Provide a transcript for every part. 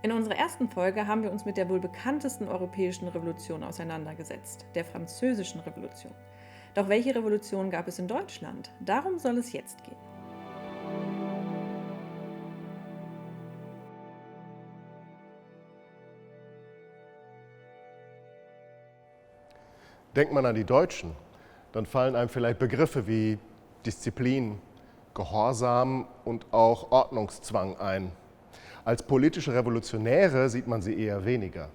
In unserer ersten Folge haben wir uns mit der wohl bekanntesten europäischen Revolution auseinandergesetzt, der Französischen Revolution. Doch welche Revolution gab es in Deutschland? Darum soll es jetzt gehen. Denkt man an die Deutschen, dann fallen einem vielleicht Begriffe wie Disziplin, Gehorsam und auch Ordnungszwang ein. Als politische Revolutionäre sieht man sie eher weniger.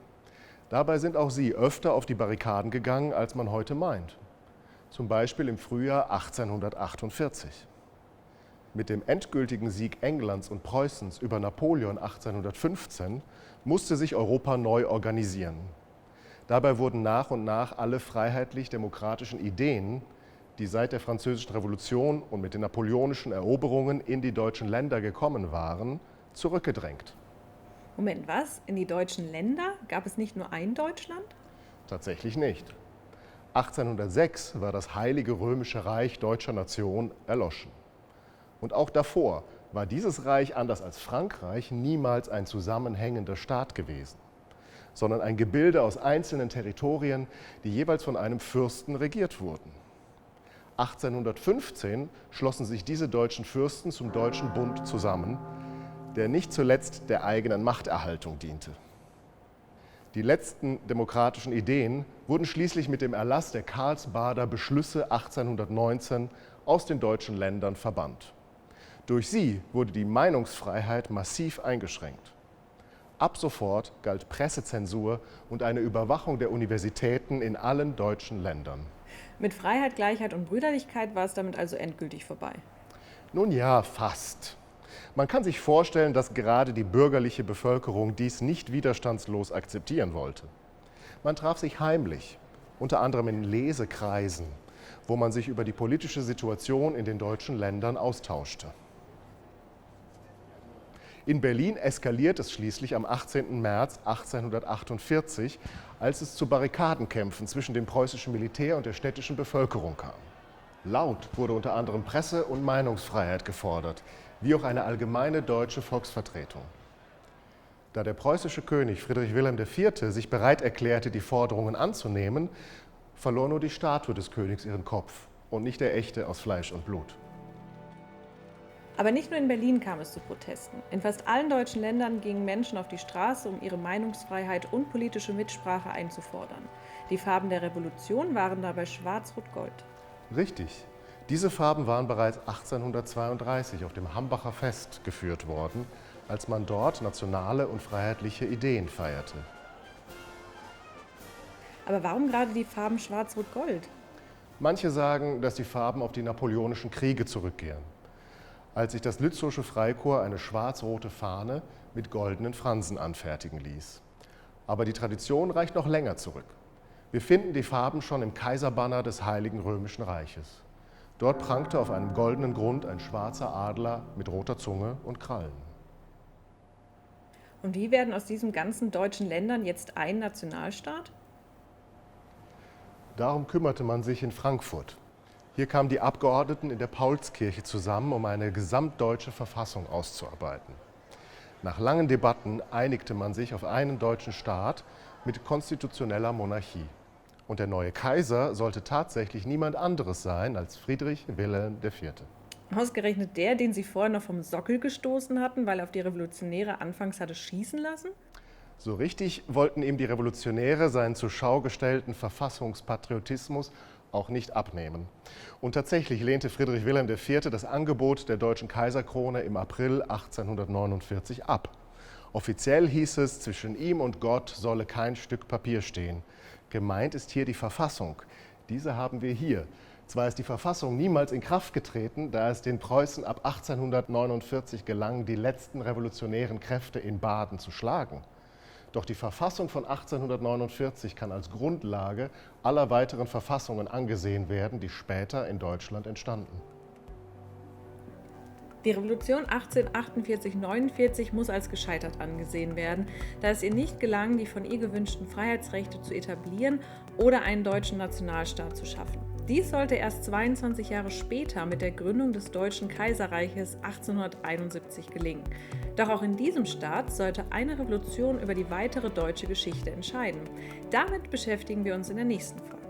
Dabei sind auch sie öfter auf die Barrikaden gegangen, als man heute meint. Zum Beispiel im Frühjahr 1848. Mit dem endgültigen Sieg Englands und Preußens über Napoleon 1815 musste sich Europa neu organisieren. Dabei wurden nach und nach alle freiheitlich-demokratischen Ideen, die seit der Französischen Revolution und mit den napoleonischen Eroberungen in die deutschen Länder gekommen waren, zurückgedrängt. Moment, was? In die deutschen Länder? Gab es nicht nur ein Deutschland? Tatsächlich nicht. 1806 war das Heilige Römische Reich deutscher Nation erloschen. Und auch davor war dieses Reich, anders als Frankreich, niemals ein zusammenhängender Staat gewesen, sondern ein Gebilde aus einzelnen Territorien, die jeweils von einem Fürsten regiert wurden. 1815 schlossen sich diese deutschen Fürsten zum Deutschen Bund zusammen, der nicht zuletzt der eigenen Machterhaltung diente. Die letzten demokratischen Ideen wurden schließlich mit dem Erlass der Karlsbader Beschlüsse 1819 aus den deutschen Ländern verbannt. Durch sie wurde die Meinungsfreiheit massiv eingeschränkt. Ab sofort galt Pressezensur und eine Überwachung der Universitäten in allen deutschen Ländern. Mit Freiheit, Gleichheit und Brüderlichkeit war es damit also endgültig vorbei. Nun ja, fast. Man kann sich vorstellen, dass gerade die bürgerliche Bevölkerung dies nicht widerstandslos akzeptieren wollte. Man traf sich heimlich, unter anderem in Lesekreisen, wo man sich über die politische Situation in den deutschen Ländern austauschte. In Berlin eskaliert es schließlich am 18. März 1848, als es zu Barrikadenkämpfen zwischen dem preußischen Militär und der städtischen Bevölkerung kam. Laut wurde unter anderem Presse- und Meinungsfreiheit gefordert, wie auch eine allgemeine deutsche Volksvertretung. Da der preußische König Friedrich Wilhelm IV. Sich bereit erklärte, die Forderungen anzunehmen, verlor nur die Statue des Königs ihren Kopf und nicht der echte aus Fleisch und Blut. Aber nicht nur in Berlin kam es zu Protesten. In fast allen deutschen Ländern gingen Menschen auf die Straße, um ihre Meinungsfreiheit und politische Mitsprache einzufordern. Die Farben der Revolution waren dabei schwarz-rot-gold. Richtig. Diese Farben waren bereits 1832 auf dem Hambacher Fest geführt worden, als man dort nationale und freiheitliche Ideen feierte. Aber warum gerade die Farben schwarz-rot-gold? Manche sagen, dass die Farben auf die napoleonischen Kriege zurückgehen, als sich das Lützowsche Freikorps eine schwarz-rote Fahne mit goldenen Fransen anfertigen ließ. Aber die Tradition reicht noch länger zurück. Wir finden die Farben schon im Kaiserbanner des Heiligen Römischen Reiches. Dort prangte auf einem goldenen Grund ein schwarzer Adler mit roter Zunge und Krallen. Und wie werden aus diesen ganzen deutschen Ländern jetzt ein Nationalstaat? Darum kümmerte man sich in Frankfurt. Hier kamen die Abgeordneten in der Paulskirche zusammen, um eine gesamtdeutsche Verfassung auszuarbeiten. Nach langen Debatten einigte man sich auf einen deutschen Staat mit konstitutioneller Monarchie. Und der neue Kaiser sollte tatsächlich niemand anderes sein als Friedrich Wilhelm IV. Ausgerechnet der, den Sie vorher noch vom Sockel gestoßen hatten, weil er auf die Revolutionäre anfangs hatte schießen lassen? So richtig wollten ihm die Revolutionäre seinen zur Schau gestellten Verfassungspatriotismus auch nicht abnehmen. Und tatsächlich lehnte Friedrich Wilhelm IV. Das Angebot der deutschen Kaiserkrone im April 1849 ab. Offiziell hieß es, zwischen ihm und Gott solle kein Stück Papier stehen. Gemeint ist hier die Verfassung. Diese haben wir hier. Zwar ist die Verfassung niemals in Kraft getreten, da es den Preußen ab 1849 gelang, die letzten revolutionären Kräfte in Baden zu schlagen. Doch die Verfassung von 1849 kann als Grundlage aller weiteren Verfassungen angesehen werden, die später in Deutschland entstanden. Die Revolution 1848-49 muss als gescheitert angesehen werden, da es ihr nicht gelang, die von ihr gewünschten Freiheitsrechte zu etablieren oder einen deutschen Nationalstaat zu schaffen. Dies sollte erst 22 Jahre später mit der Gründung des Deutschen Kaiserreiches 1871 gelingen. Doch auch in diesem Staat sollte eine Revolution über die weitere deutsche Geschichte entscheiden. Damit beschäftigen wir uns in der nächsten Folge.